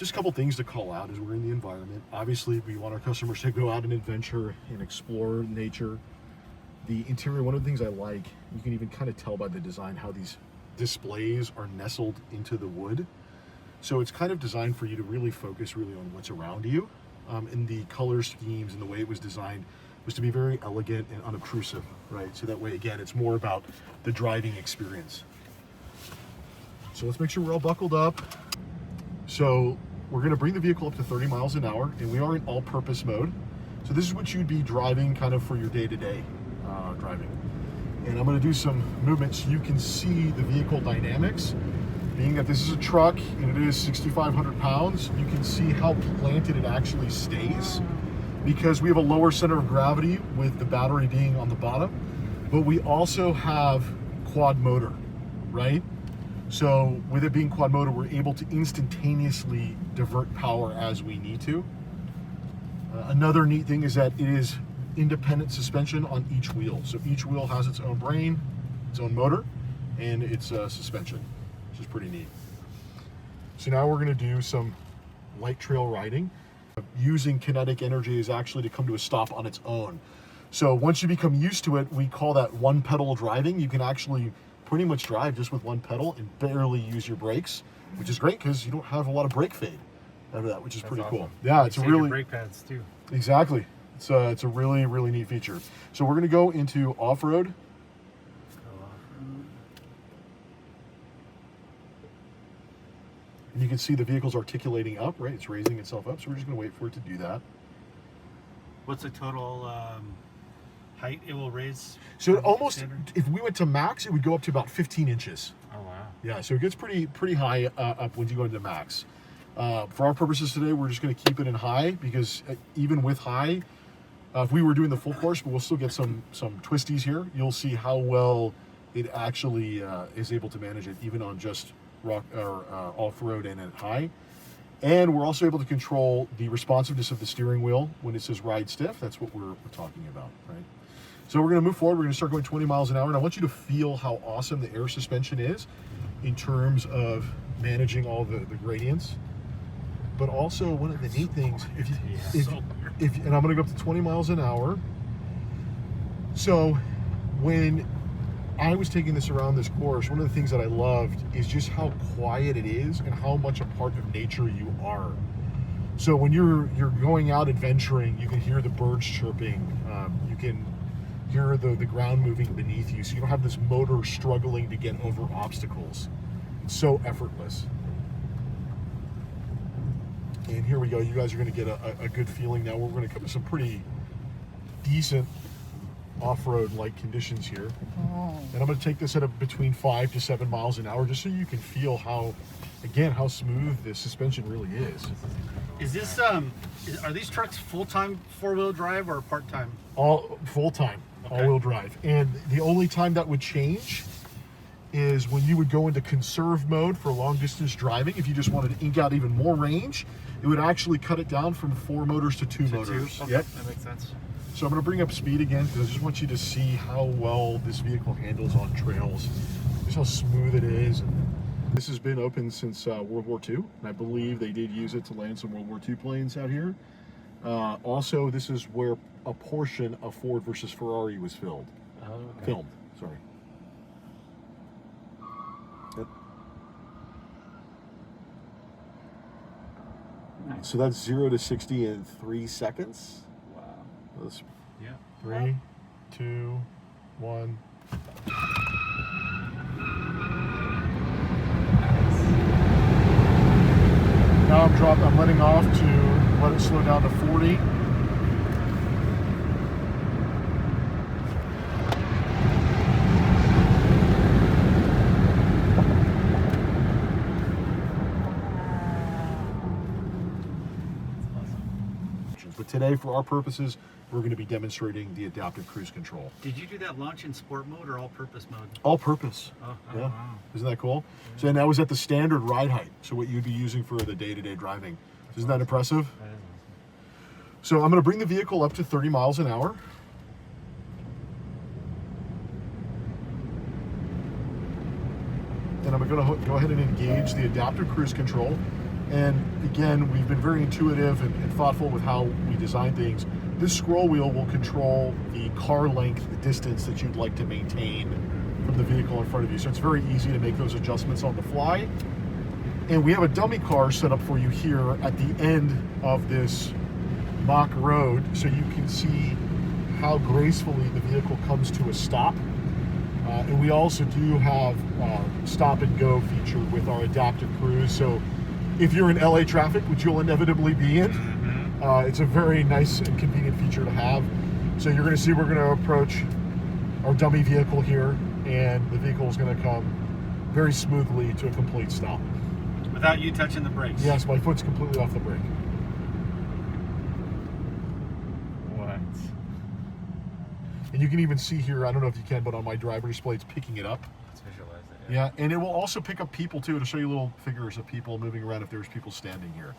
Just a couple things to call out as we're in the environment. Obviously, we want our customers to go out and adventure and explore nature. The interior, one of the things I like, you can even kind of tell by the design how these displays are nestled into the wood. So it's kind of designed for you to really focus really on what's around you. And the color schemes and the way it was designed was to be very elegant and unobtrusive, right? So that way, again, it's more about the driving experience. So let's make sure we're all buckled up. So we're gonna bring the vehicle up to 30 miles an hour, and we are in all-purpose mode. So this is what you'd be driving kind of for your day-to-day driving. And I'm gonna do some movement so you can see the vehicle dynamics. Being that this is a truck and it is 6,500 pounds, you can see how planted it actually stays because we have a lower center of gravity with the battery being on the bottom, but we also have quad motor, right? So with it being quad motor, we're able to instantaneously divert power as we need to. Another neat thing is that it is independent suspension on each wheel. So each wheel has its own brain, its own motor, and its suspension, which is pretty neat. So now we're gonna do some light trail riding. Using kinetic energy is actually to come to a stop on its own. So once you become used to it, we call that one pedal driving. You can actually pretty much drive just with one pedal and barely use your brakes, which is great because you don't have a lot of brake fade out of that, which is pretty cool. Yeah, it's a really brake pads too. Exactly. It's a really, really neat feature. So we're gonna go into off-road. And you can see the vehicle's articulating up, right? It's raising itself up, so we're just gonna wait for it to do that. What's the total height it will raise? So it almost, if we went to max, it would go up to about 15 inches. Oh, wow. Yeah, so it gets pretty high up when you go into max. For our purposes today, we're just gonna keep it in high because even with high, if we were doing the full course, but we'll still get some twisties here, you'll see how well it actually is able to manage it even on just rock or off-road and at high. And we're also able to control the responsiveness of the steering wheel when it says ride stiff. That's what we're talking about, right? So we're gonna move forward. We're gonna start going 20 miles an hour. And I want you to feel how awesome the air suspension is in terms of managing all the gradients. But also one of the neat things, and I'm gonna go up to 20 miles an hour. So when I was taking this around this course, one of the things that I loved is just how quiet it is and how much a part of nature you are. So when you're going out adventuring, you can hear the birds chirping, you can hear the ground moving beneath you, so you don't have this motor struggling to get over obstacles. It's so effortless. And here we go. You guys are going to get a good feeling now. We're going to come to some pretty decent off-road like conditions here. And I'm going to take this at between 5 to 7 miles an hour just so you can feel how smooth the suspension really is. Is this are these trucks full-time four-wheel drive or part-time? All full-time, okay. All-wheel drive. And the only time that would change is when you would go into conserve mode for long-distance driving. If you just wanted to ink out even more range, it would actually cut it down from 4 motors to 2 motors. Okay. Yep. That makes sense. So I'm going to bring up speed again because I just want you to see how well this vehicle handles on trails. Just how smooth it is. This has been open since World War II, and I believe they did use it to land some World War II planes out here. Also, this is where a portion of Ford versus Ferrari was filmed. Sorry. Yep. Nice. So that's 0 to 60 in 3 seconds. Wow. Let's, yeah. 3, 2, 1. Now I'm letting off to let it slow down to 40. But today, for our purposes, we're going to be demonstrating the adaptive cruise control. Did you do that launch in sport mode or all-purpose mode? All-purpose. Oh, yeah. Wow. Isn't that cool? Yeah. So that was at the standard ride height. So what you'd be using for the day-to-day driving. Isn't that impressive? That is awesome. So I'm going to bring the vehicle up to 30 miles an hour. And I'm going to go ahead and engage the adaptive cruise control. And again, we've been very intuitive and thoughtful with how we design things. This scroll wheel will control the car length, the distance that you'd like to maintain from the vehicle in front of you. So it's very easy to make those adjustments on the fly. And we have a dummy car set up for you here at the end of this mock road, so you can see how gracefully the vehicle comes to a stop. And we also do have stop and go feature with our adaptive cruise. So if you're in LA traffic, which you'll inevitably be in, it's a very nice and convenient feature to have. So you're going to see we're going to approach our dummy vehicle here, and the vehicle is going to come very smoothly to a complete stop. Without you touching the brakes? Yes, my foot's completely off the brake. What? And you can even see here, I don't know if you can, but on my driver display, it's picking it up. Let's visualize it. Yeah, and it will also pick up people too, to show you little figures of people moving around if there's people standing here.